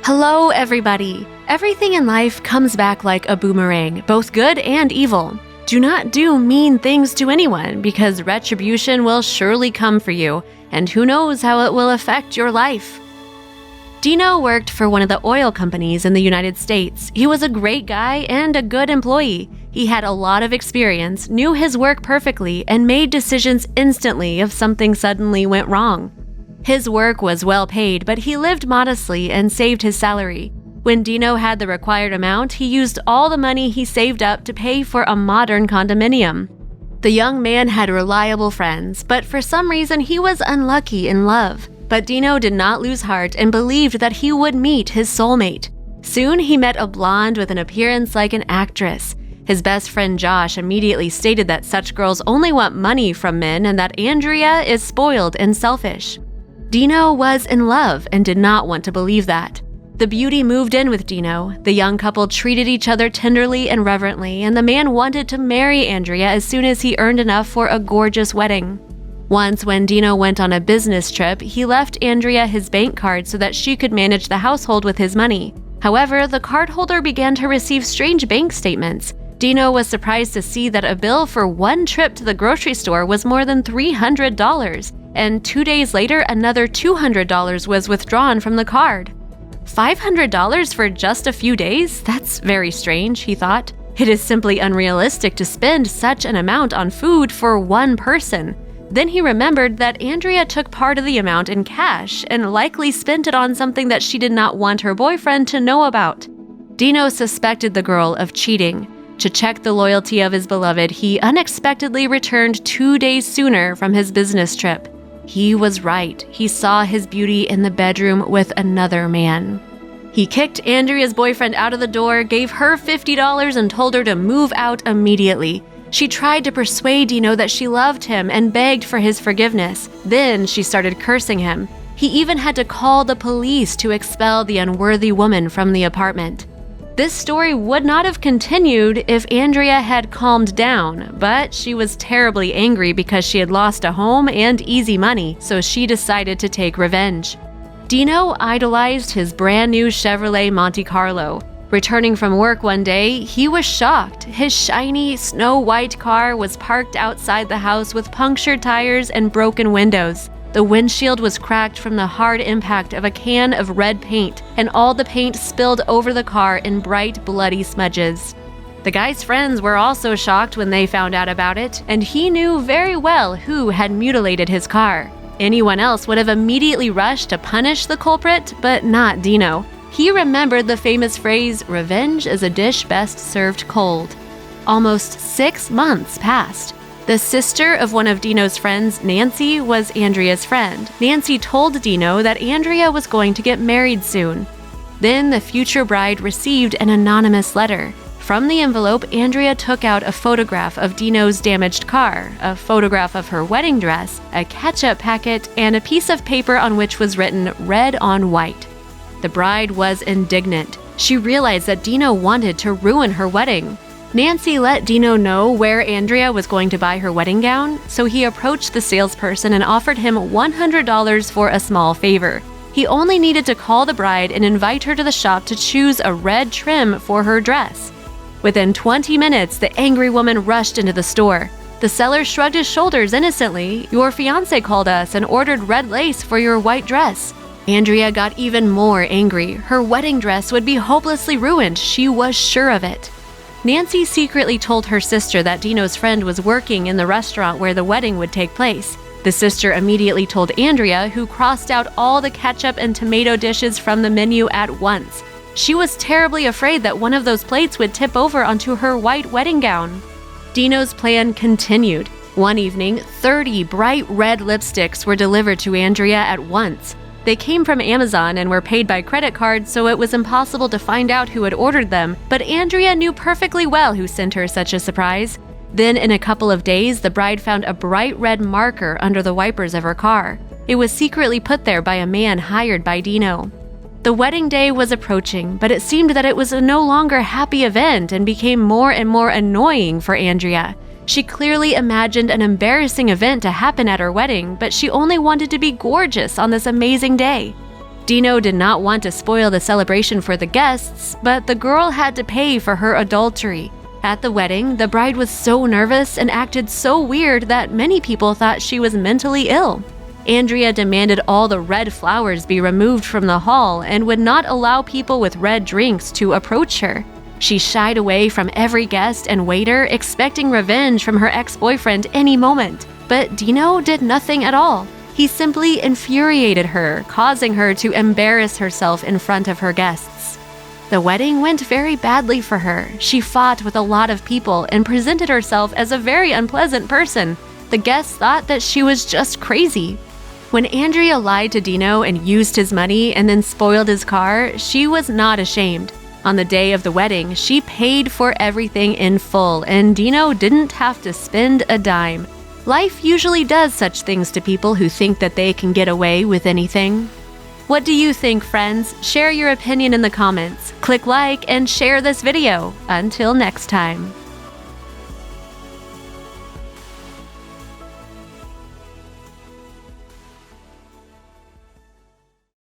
Hello, everybody! Everything in life comes back like a boomerang, both good and evil. Do not do mean things to anyone, because retribution will surely come for you, and who knows how it will affect your life. Dino worked for one of the oil companies in the United States. He was a great guy and a good employee. He had a lot of experience, knew his work perfectly, and made decisions instantly if something suddenly went wrong. His work was well paid, but he lived modestly and saved his salary. When Dino had the required amount, he used all the money he saved up to pay for a modern condominium. The young man had reliable friends, but for some reason he was unlucky in love. But Dino did not lose heart and believed that he would meet his soulmate. Soon he met a blonde with an appearance like an actress. His best friend Josh immediately stated that such girls only want money from men and that Andrea is spoiled and selfish. Dino was in love and did not want to believe that. The beauty moved in with Dino. The young couple treated each other tenderly and reverently, and the man wanted to marry Andrea as soon as he earned enough for a gorgeous wedding. Once, when Dino went on a business trip, he left Andrea his bank card so that she could manage the household with his money. However, the cardholder began to receive strange bank statements. Dino was surprised to see that a bill for one trip to the grocery store was more than $300, and 2 days later, another $200 was withdrawn from the card. $500 for just a few days? That's very strange, he thought. It is simply unrealistic to spend such an amount on food for one person. Then he remembered that Andrea took part of the amount in cash and likely spent it on something that she did not want her boyfriend to know about. Dino suspected the girl of cheating. To check the loyalty of his beloved, he unexpectedly returned 2 days sooner from his business trip. He was right. He saw his beauty in the bedroom with another man. He kicked Andrea's boyfriend out of the door, gave her $50, and told her to move out immediately. She tried to persuade Dino that she loved him and begged for his forgiveness. Then she started cursing him. He even had to call the police to expel the unworthy woman from the apartment. This story would not have continued if Andrea had calmed down, but she was terribly angry because she had lost a home and easy money, so she decided to take revenge. Dino idolized his brand new Chevrolet Monte Carlo. Returning from work one day, he was shocked. His shiny, snow-white car was parked outside the house with punctured tires and broken windows. The windshield was cracked from the hard impact of a can of red paint, and all the paint spilled over the car in bright, bloody smudges. The guy's friends were also shocked when they found out about it, and he knew very well who had mutilated his car. Anyone else would have immediately rushed to punish the culprit, but not Dino. He remembered the famous phrase, "Revenge is a dish best served cold." Almost 6 months passed. The sister of one of Dino's friends, Nancy, was Andrea's friend. Nancy told Dino that Andrea was going to get married soon. Then the future bride received an anonymous letter. From the envelope, Andrea took out a photograph of Dino's damaged car, a photograph of her wedding dress, a ketchup packet, and a piece of paper on which was written "Red on White." The bride was indignant. She realized that Dino wanted to ruin her wedding. Nancy let Dino know where Andrea was going to buy her wedding gown, so he approached the salesperson and offered him $100 for a small favor. He only needed to call the bride and invite her to the shop to choose a red trim for her dress. Within 20 minutes, the angry woman rushed into the store. The seller shrugged his shoulders innocently. "Your fiancé called us and ordered red lace for your white dress." Andrea got even more angry. Her wedding dress would be hopelessly ruined. She was sure of it. Nancy secretly told her sister that Dino's friend was working in the restaurant where the wedding would take place. The sister immediately told Andrea, who crossed out all the ketchup and tomato dishes from the menu at once. She was terribly afraid that one of those plates would tip over onto her white wedding gown. Dino's plan continued. One evening, 30 bright red lipsticks were delivered to Andrea at once. They came from Amazon and were paid by credit card, so it was impossible to find out who had ordered them, but Andrea knew perfectly well who sent her such a surprise. Then, in a couple of days, the bride found a bright red marker under the wipers of her car. It was secretly put there by a man hired by Dino. The wedding day was approaching, but it seemed that it was a no longer happy event and became more and more annoying for Andrea. She clearly imagined an embarrassing event to happen at her wedding, but she only wanted to be gorgeous on this amazing day. Dino did not want to spoil the celebration for the guests, but the girl had to pay for her adultery. At the wedding, the bride was so nervous and acted so weird that many people thought she was mentally ill. Andrea demanded all the red flowers be removed from the hall and would not allow people with red drinks to approach her. She shied away from every guest and waiter, expecting revenge from her ex-boyfriend any moment. But Dino did nothing at all. He simply infuriated her, causing her to embarrass herself in front of her guests. The wedding went very badly for her. She fought with a lot of people and presented herself as a very unpleasant person. The guests thought that she was just crazy. When Andrea lied to Dino and used his money and then spoiled his car, she was not ashamed. On the day of the wedding, she paid for everything in full, and Dino didn't have to spend a dime. Life usually does such things to people who think that they can get away with anything. What do you think, friends? Share your opinion in the comments. Click like and share this video. Until next time.